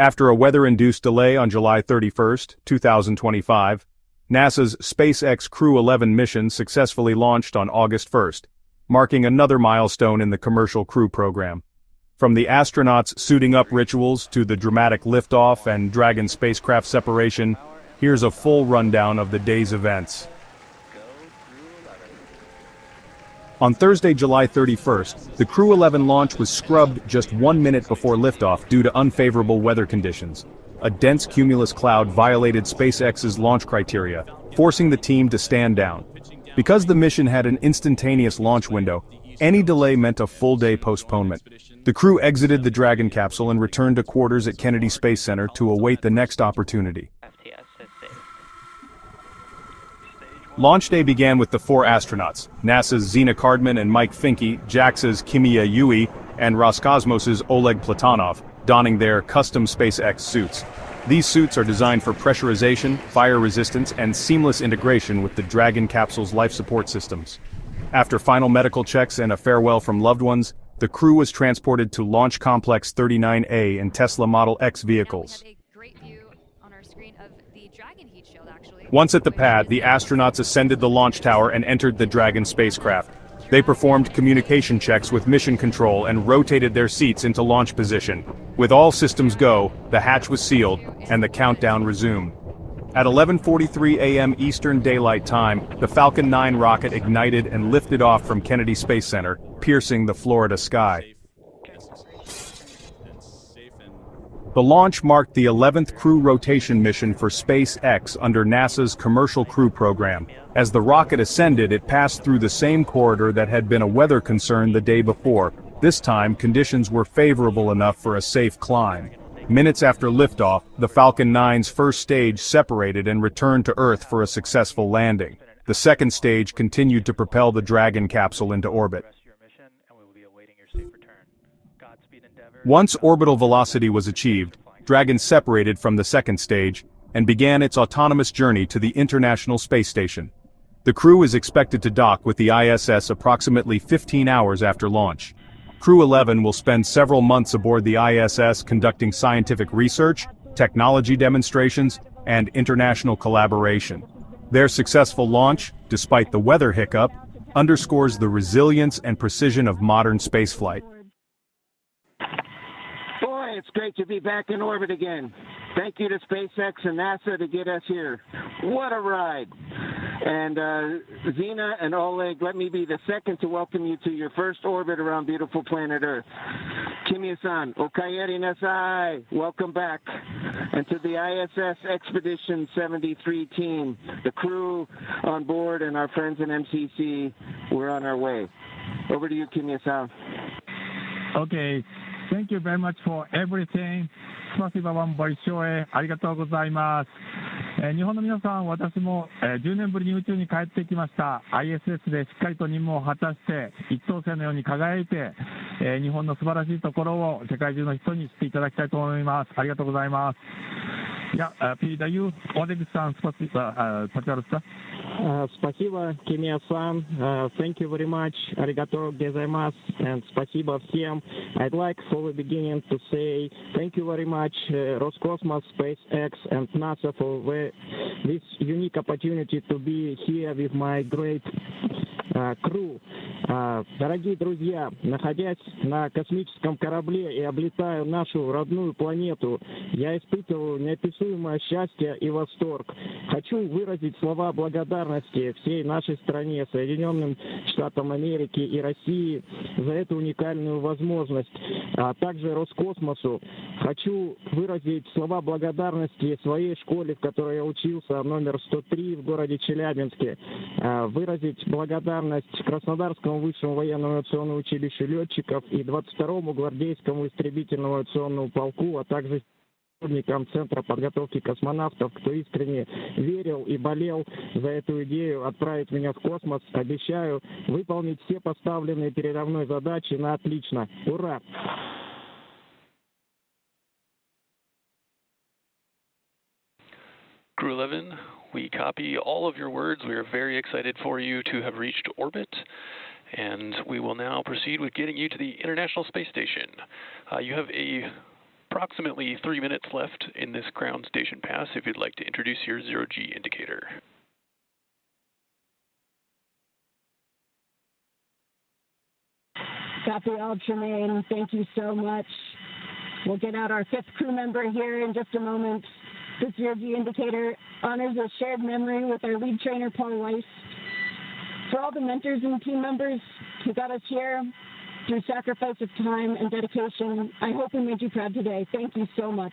After a weather-induced delay on July 31, 2025, NASA's SpaceX Crew-11 mission successfully launched on August 1, marking another milestone in the commercial Crew program. From the astronauts' suiting up rituals to the dramatic liftoff and Dragon spacecraft separation, here's a full rundown of the day's events. On Thursday, July 31st, the Crew-11 launch was scrubbed just 1 minute before liftoff due to unfavorable weather conditions. A dense cumulus cloud violated SpaceX's launch criteria, forcing the team to stand down. Because the mission had an instantaneous launch window, any delay meant a full-day postponement. The crew exited the Dragon capsule and returned to quarters at Kennedy Space Center to await the next opportunity. Launch day began with the 4 astronauts, NASA's Zena Cardman and Mike Finke, JAXA's Kimia Yui, and Roscosmos's Oleg Platonov, donning their custom SpaceX suits. These suits are designed for pressurization, fire resistance, and seamless integration with the Dragon capsule's life support systems. After final medical checks and a farewell from loved ones, the crew was transported to Launch Complex 39A in Tesla Model X vehicles. Once at the pad, the astronauts ascended the launch tower and entered the Dragon spacecraft. They performed communication checks with mission control and rotated their seats into launch position. With all systems go, the hatch was sealed, and the countdown resumed. At 11:43 a.m. Eastern Daylight Time, the Falcon 9 rocket ignited and lifted off from Kennedy Space Center, piercing the Florida sky. The launch marked the 11th Crew rotation mission for SpaceX under NASA's Commercial Crew program. As the rocket ascended, it passed through the same corridor that had been a weather concern the day before. This time, conditions were favorable enough for a safe climb. Minutes after liftoff, the Falcon 9's first stage separated and returned to Earth for a successful landing. The second stage continued to propel the Dragon capsule into orbit. Once orbital velocity was achieved, Dragon separated from the second stage and began its autonomous journey to the International Space Station. The crew is expected to dock with the ISS approximately 15 hours after launch. Crew-11 will spend several months aboard the ISS conducting scientific research, technology demonstrations, and international collaboration. Their successful launch, despite the weather hiccup, underscores the resilience and precision of modern spaceflight. It's great to be back in orbit again. Thank you to SpaceX and NASA to get us here. What a ride. And Zena and Oleg, let me be the second to welcome you to your first orbit around beautiful planet Earth. Kimia-san, okayeri nasai, welcome back. And to the ISS Expedition 73 team, the crew on board and our friends in MCC, we're on our way. Over to you, Kimia-san. Okay. Thank you very much for everything. スパシバワンボイショーへありがとうございます。日本の皆さん、私も、10年ぶりに宇宙に帰ってきました。ISS でしっかりと任務を果たして、一等星のように輝いて、日本の素晴らしいところを世界中の人に知っていただきたいと思います。ありがとうございます。Я передаю Олег-сан, пожалуйста. Спасибо, Kimia-san. Thank you very much. Arigato gozaimasu. And спасибо всем. I'd like for the beginning to say thank you very much, Roscosmos, SpaceX, and NASA for this unique opportunity to be here with my great crew. Дорогие друзья, находясь на космическом корабле и облетая нашу родную планету, я испытываю неописуемое счастье и восторг. Хочу выразить слова благодарности всей нашей стране, Соединенным Штатам Америки и России за эту уникальную возможность, а также Роскосмосу. Хочу выразить слова благодарности своей школе, в которой я учился, номер 103 в городе Челябинске. Выразить благодарность Краснодарскому высшему военному авиационному училищу летчиков и 22-му гвардейскому истребительному авиационному полку, а также сотрудникам Центра подготовки космонавтов, кто искренне верил и болел за эту идею отправить меня в космос. Обещаю выполнить все поставленные передо мной задачи на отлично. Ура! Crew-11, we copy all of your words. We are very excited for you to have reached orbit, and we will now proceed with getting you to the International Space Station. You have a approximately 3 minutes left in this ground station pass if you'd like to introduce your zero-G indicator. Copy all, Tremaine. Thank you so much. We'll get out our 5th crew member here in just a moment. This zero-G indicator honors a shared memory with our lead trainer, Paul Weiss. For all the mentors and team members who got us here through sacrifice of time and dedication, I hope we made you proud today. Thank you so much.